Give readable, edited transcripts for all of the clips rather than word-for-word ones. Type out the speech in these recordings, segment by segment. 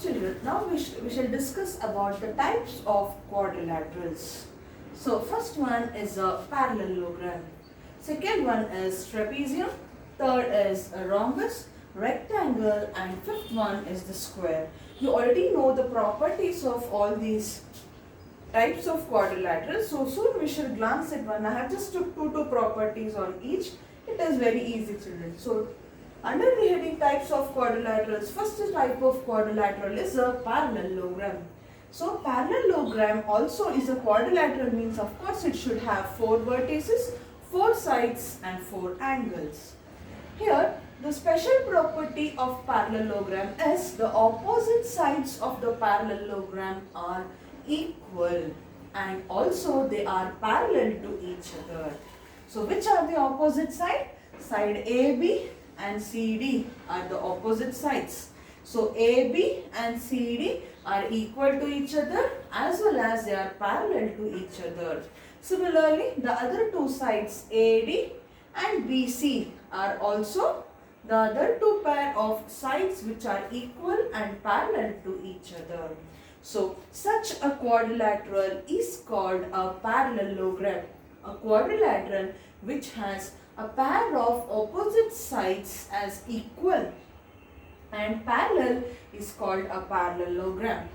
children, now we shall discuss about the types of quadrilaterals. So first one is a parallelogram. Second one is trapezium. Third is a rhombus, rectangle, and fifth one is the square. You already know the properties of all these types of quadrilaterals. So soon we shall glance at one. I have just took two properties on each. It is very easy, children. So under the heading types of quadrilaterals, first type of quadrilateral is a parallelogram. So parallelogram also is a quadrilateral, means of course it should have 4 vertices, 4 sides and 4 angles. Here the special property of parallelogram is the opposite sides of the parallelogram are equal and also they are parallel to each other. So which are the opposite side? Side AB and CD are the opposite sides. So AB and CD are equal to each other as well as they are parallel to each other. Similarly, the other two sides AD and BC are also the other two pair of sides which are equal and parallel to each other. So such a quadrilateral is called a parallelogram. A quadrilateral which has a pair of opposite sides as equal and parallel is called a parallelogram.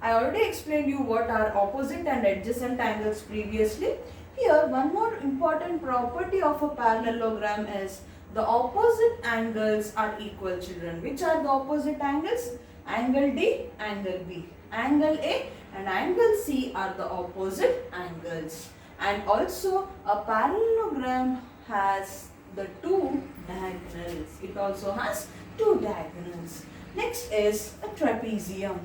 I already explained you what are opposite and adjacent angles previously. Here one more important property of a parallelogram is the opposite angles are equal, children. Which are the opposite angles? Angle D, angle B. Angle A and angle C are the opposite angles. And also a parallelogram has the 2 diagonals. It also has 2 diagonals. Next is a trapezium.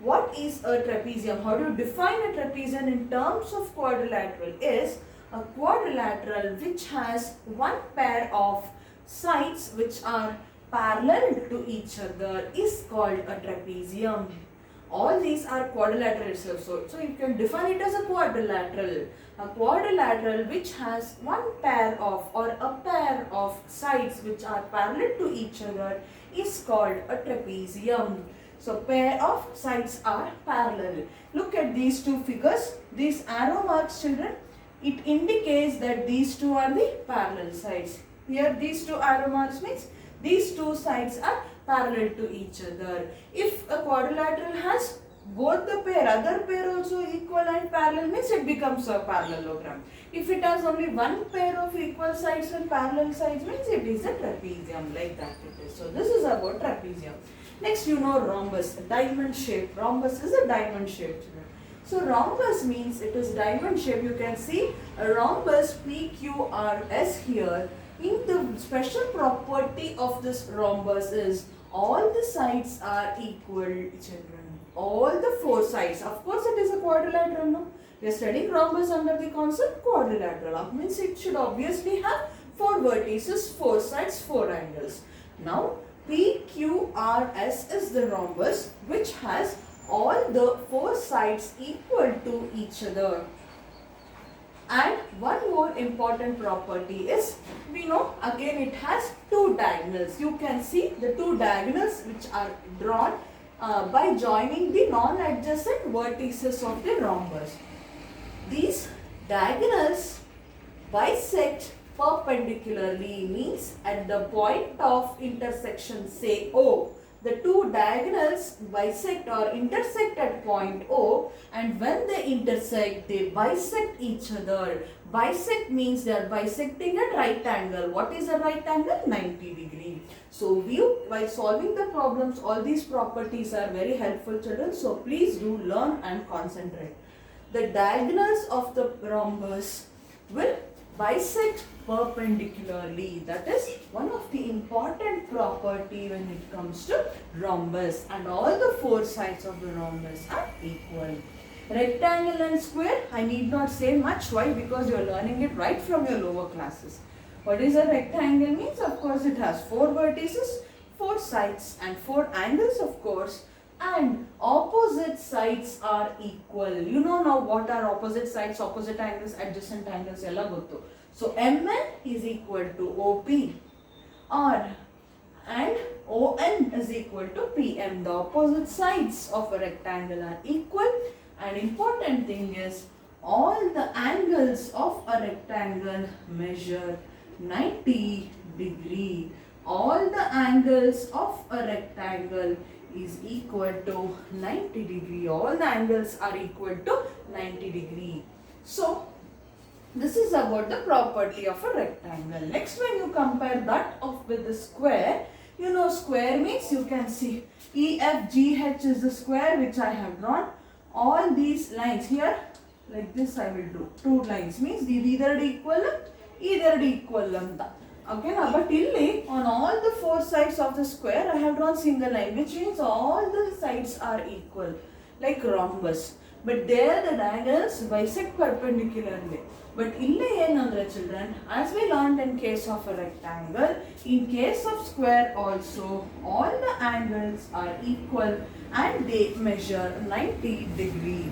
What is a trapezium? How do you define a trapezium in terms of quadrilateral? Is a quadrilateral which has one pair of sides which are parallel to each other is called a trapezium. All these are quadrilateral itself. So you can define it as a quadrilateral. A quadrilateral which has one pair of or a pair of sides which are parallel to each other is called a trapezium. So pair of sides are parallel. Look at these two figures. These arrow marks, children, it indicates that these two are the parallel sides. Here these two arrow marks means these two sides are parallel to each other. If a quadrilateral has both the pair, other pair also equal and parallel means it becomes a parallelogram. If it has only one pair of equal sides and parallel sides means it is a trapezium, like that it is. So this is about trapezium. Next you know rhombus, diamond shape. Rhombus is a diamond shape. So rhombus means it is diamond shape. You can see a rhombus PQRS here. In the special property of this rhombus is all the sides are equal, children. All the 4 sides. Of course it is a quadrilateral, no? We are studying rhombus under the concept quadrilateral. Means it should obviously have 4 vertices, 4 sides, 4 angles. Now PQRS is the rhombus which has all the 4 sides equal to each other. And one more important property is, we know again it has 2 diagonals. You can see the 2 diagonals which are drawn by joining the non-adjacent vertices of the rhombus. These diagonals bisect perpendicularly, means at the point of intersection, say O. The 2 diagonals bisect or intersect at point O, and when they intersect, they bisect each other. Bisect means they are bisecting at right angle. What is a right angle? 90 degree. So while solving the problems, all these properties are very helpful, children. So please do learn and concentrate. The diagonals of the rhombus will bisect perpendicularly. That is one of the important property when it comes to rhombus, and all the 4 sides of the rhombus are equal. Rectangle and square, I need not say much. Why? Because you are learning it right from your lower classes. What is a rectangle means? Of course it has 4 vertices, 4 sides and 4 angles, of course, and opposite sides are equal. You know now what are opposite sides, opposite angles, adjacent angles, ella gottu. So MN is equal to OP, and ON is equal to PM. The opposite sides of a rectangle are equal, and important thing is all the angles of a rectangle measure 90 degree. All the angles of a rectangle is equal to 90 degree. All the angles are equal to 90 degree. So this is about the property of a rectangle. Next, when you compare that of with the square, you know square means you can see EFGH is the square which I have drawn. All these lines here like this I will do. Two lines means either equal ಅಂತ. Okay, now but illi on all the four sides of the square I have drawn single line, which means all the sides are equal like rhombus. But there the diagonals bisect perpendicularly. But ille enandre children, as we learned in case of a rectangle, in case of square also all the angles are equal and they measure 90 degree.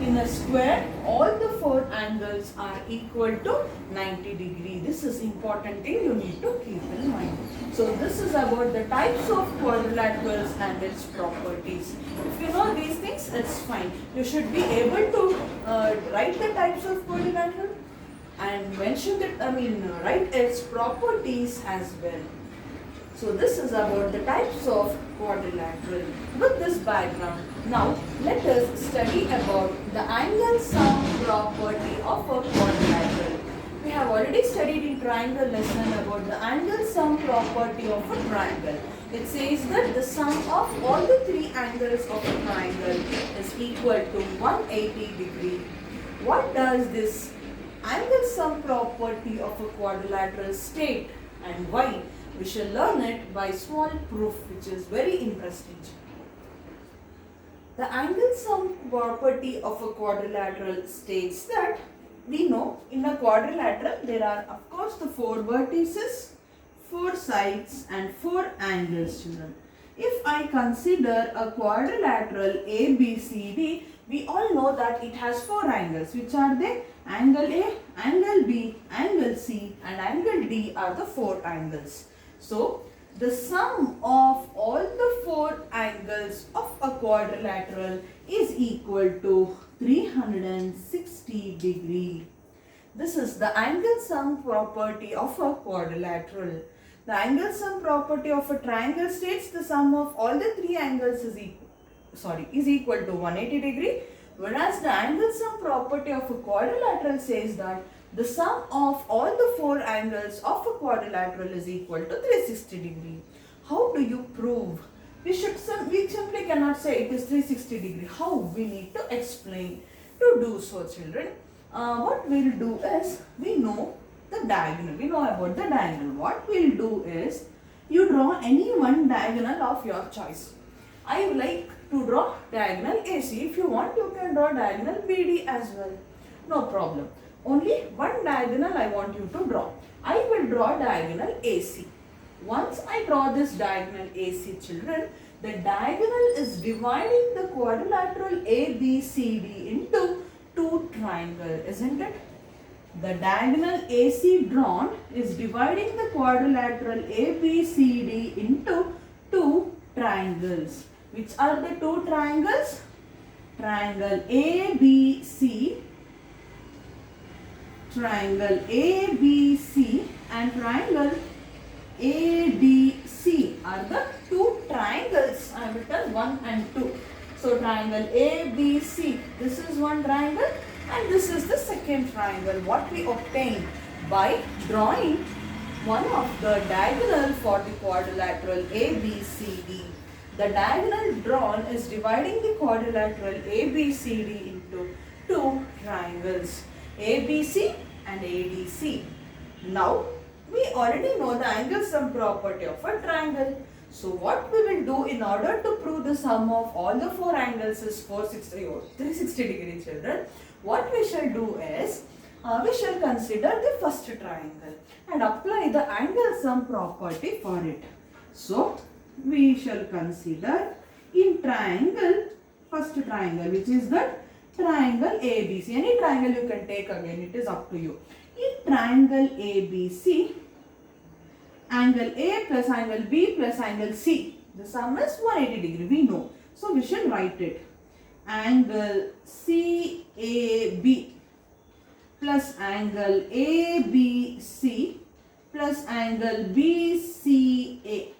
In a square, all the four angles are equal to 90 degree. This is important thing you need to keep in mind. So this is about the types of quadrilaterals and its properties. If you know these things, it's fine. You should be able to write the types of quadrilateral and mention it, write its properties as well. So this is about the types of quadrilateral. With this background, now let us study about the angle sum property of a quadrilateral. We have already studied in triangle lesson about the angle sum property of a triangle. It says that the sum of all the three angles of a triangle is equal to 180 degree. What does this angle sum property of a quadrilateral state and why? We shall learn it by small proof, which is very interesting. The angle sum property of a quadrilateral states that we know in a quadrilateral there are of course the four vertices, four sides and four angles, children. If I consider a quadrilateral ABCD, we all know that it has four angles. Which are they? Angle A, angle B, angle C and angle D are the four angles. So, the sum of all the four angles of a quadrilateral is equal to 360 degree. This is the angle sum property of a quadrilateral. The angle sum property of a triangle states the sum of all the three angles is equal to 180 degree, whereas the angle sum property of a quadrilateral says that the sum of all the four angles of a quadrilateral is equal to 360 degree. How do you prove? We simply cannot say it is 360 degree. How? We need to explain. To do so, children, what we'll do is, we know the diagonal. We know about the diagonal. What we'll do is, you draw any one diagonal of your choice. I like to draw diagonal AC. If you want, you can draw diagonal BD as well. No problem. Only one diagonal I want you to draw. I will draw diagonal AC. Once I draw this diagonal AC, children, the diagonal is dividing the quadrilateral ABCD into two triangles, isn't it? The diagonal AC drawn is dividing the quadrilateral ABCD into two triangles. Which are the two triangles? Triangle ABC, triangle ABC and triangle ADC are the two triangles. I have written 1 and 2. So triangle ABC, this is one triangle and this is the second triangle. What we obtain by drawing one of the diagonal for the quadrilateral ABCD. The diagonal drawn is dividing the quadrilateral ABCD into two triangles, ABC and ADC. Now, we already know the angle sum property of a triangle. So, what we will do in order to prove the sum of all the four angles is 360 degree, children. What we shall do is, we shall consider the first triangle and apply the angle sum property for it. So, we shall consider in triangle, first triangle, which is the triangle ABC. Any triangle you can take again, it is up to you. In triangle ABC, angle A plus angle B plus angle C. The sum is 180 degree, we know. So we should write it. Angle CAB plus angle ABC plus angle BCA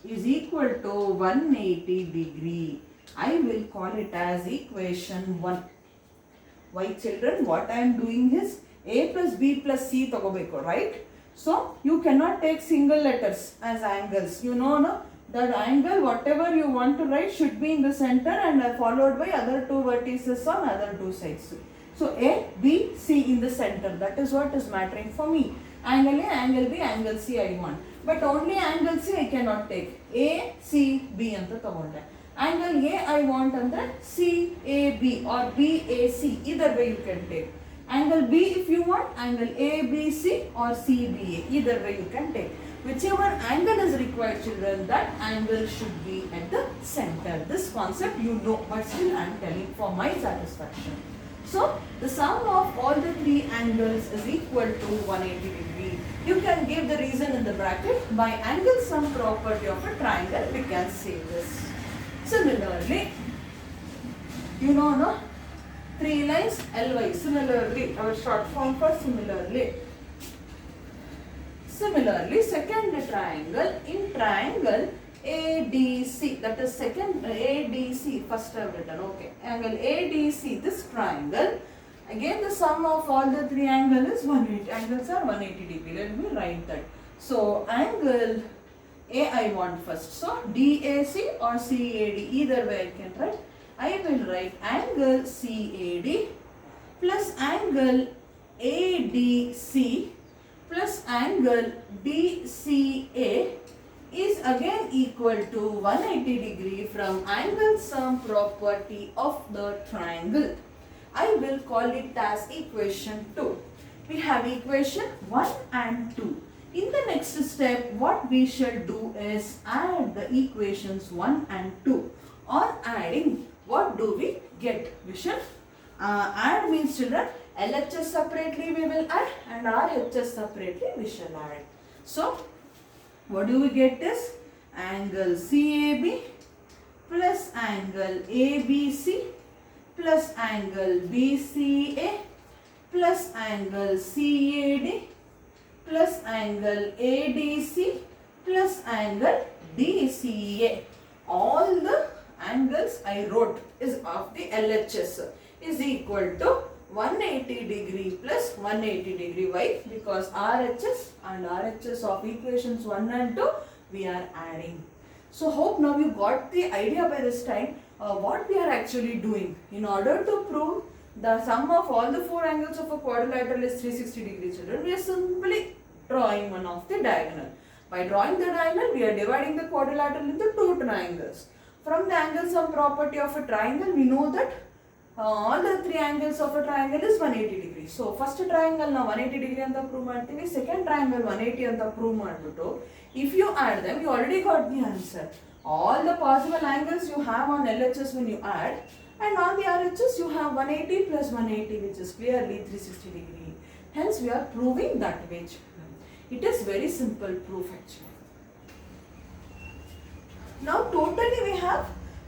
is equal to 180 degree. I will call it as equation 1. Why children? What I am doing is A plus B plus C tagobeko, right? So you cannot take single letters as angles. You know, no? That angle, whatever you want to write, should be in the center and followed by other two vertices on other two sides. So A, B, C in the center. That is what is mattering for me. Angle A, angle B, angle C I want. But only angle C I cannot take. A, C, B anta tagonde. Angle A I want andre C, A, B or B, A, C. Either way you can take. Angle B if you want, angle A, B, C or C, B, A. Either way you can take. Whichever angle is required children, that angle should be at the center. This concept you know, but still I am telling for my satisfaction. So the sum of all the three angles is equal to 180 degree. You can give the reason in the bracket. By angle sum property of a triangle, we can say this. Similarly, you know, no? 3 lines LY. Similarly, our short form for similarly. Similarly, second triangle, in triangle ADC, that is second ADC, first I have written, okay. Angle ADC, this triangle, again the sum of all the three angles is 180, angles are 180 degree. Let me write that. So, angle A I want first. So, DAC or CAD, either way I can write. I will write angle CAD plus angle ADC plus angle BCA is again equal to 180 degree from angle sum property of the triangle. I will call it as equation 2. We have equation 1 and 2. In the next step, what we shall do is add the equations 1 and 2. On adding, what do we get? We shall add means children, LHS separately we will add and RHS separately we shall add. So, what do we get is angle CAB plus angle ABC plus angle BCA plus angle CAD plus angle ADC plus angle DCA. All the angles I wrote is of the LHS is equal to 180 degree plus 180 degree. Why? Because RHS and RHS of equations 1 and 2 we are adding. So hope now you got the idea by this time what we are actually doing. In order to prove the sum of all the 4 angles of a quadrilateral is 360 degrees children, we are simply drawing one of the diagonal. By drawing the diagonal, we are dividing the quadrilateral into 2 triangles. From the angle sum property of a triangle, we know that all the 3 angles of a triangle is 180 degrees. So, first triangle now 180 degree anta prove ಮಾಡ್ತೀವಿ, second triangle 180 anta prove ಮಾಡಿಬಿಟ್ಟು if you add them, you already got the answer. All the possible angles you have on LHS when you add, and on the RHS you have 180 plus 180 which is clearly 360 degree. Hence, we are proving that way. It is very simple proof actually. Now, totally we have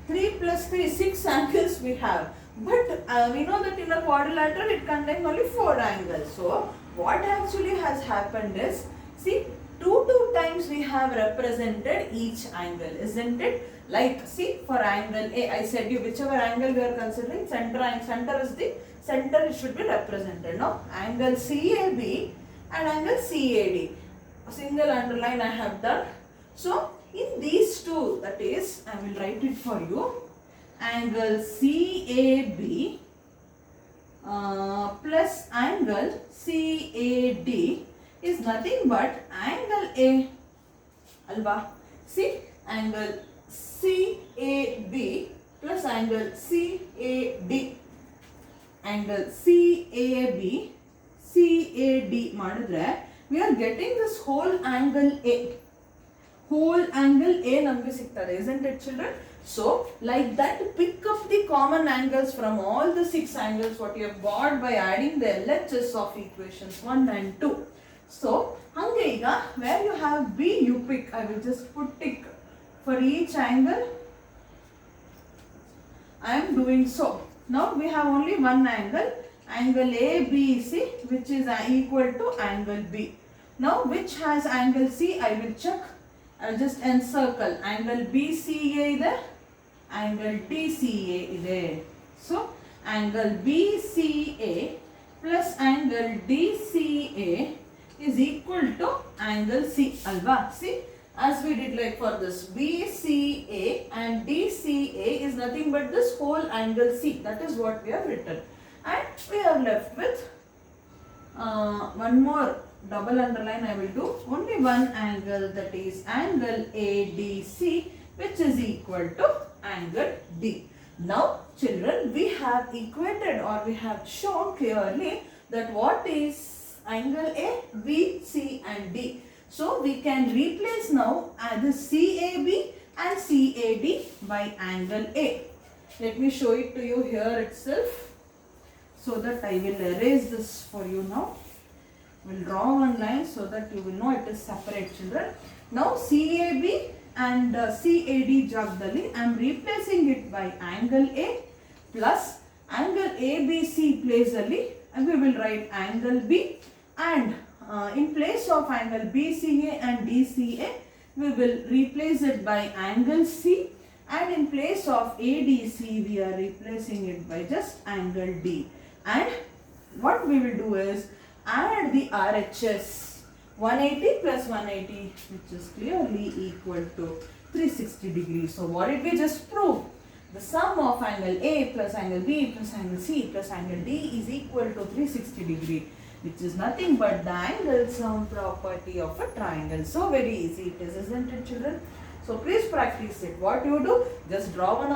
3 plus 3, 6 angles we have. But we know that in a quadrilateral it contains only 4 angles. So, what actually has happened is, see, 2 times we have represented each angle, isn't it? Like, see, for angle A, I said you whichever angle we are considering, center is the center, it should be represented. Now, angle CAB and angle CAD. A single underline I have done. So, in these two, that is, I will write it for you. Angle CAB plus angle CAD is nothing but angle A. Alba. See, angle CAB plus angle CAD. Angle CAB, CAD ಮಾಡಿದ್ರೆ we are getting this whole angle A. Whole angle A ನಮಗೆ ಸಿಗ್ತದೆ, isn't it children? So, like that, pick up the common angles from all the 6 angles what you have got by adding the LHS of equations 1 and 2. So hange iga where you have B you pick. I will just put tick for each angle. I am doing so. Now we have only one angle, angle ABC, which is equal to angle B. Now which has angle C? I will check. I will just encircle. Angle BCA ide, angle DCA ide. So angle BCA plus angle DCA is equal to angle C. Alva. See, as we did like for this, BCA and DCA is nothing but this whole angle C. That is what we have written. And we are left with one more double underline I will do. Only one angle, that is angle ADC, which is equal to angle D. Now children, we have equated or we have shown clearly that what is angle A, B, C and D. So we can replace now the CAB and CAD by angle A. Let me show it to you here itself, so that I will erase this for you now. We will draw one line so that you will know it is separate, children. Now CAB and CAD jagdali I am replacing it by angle A plus angle ABC place ali, and we will write angle B, and in place of angle BCA and DCA we will replace it by angle C, and in place of ADC we are replacing it by just angle D. And what we will do is add the RHS. 180 plus 180, which is clearly equal to 360 degrees. So what did we just prove? The sum of angle A plus angle B plus angle C plus angle D is equal to 360 degree, which is nothing but the angle sum property of a triangle. So very easy it is, isn't it, children? So please practice it. What you do? Just draw the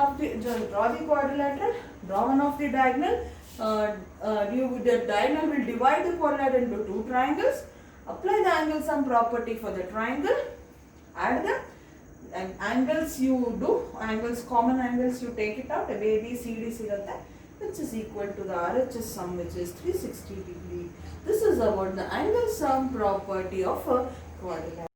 quadrilateral, draw one of the diagonal. The diagonal will divide the quadrilateral into two triangles. Apply the angle sum property for the triangle. Add them. And angles you do, common angles you take it out. A, B, C, D, which is equal to the RHS sum, which is 360 degree. This is about the angle sum property of a quadrilateral.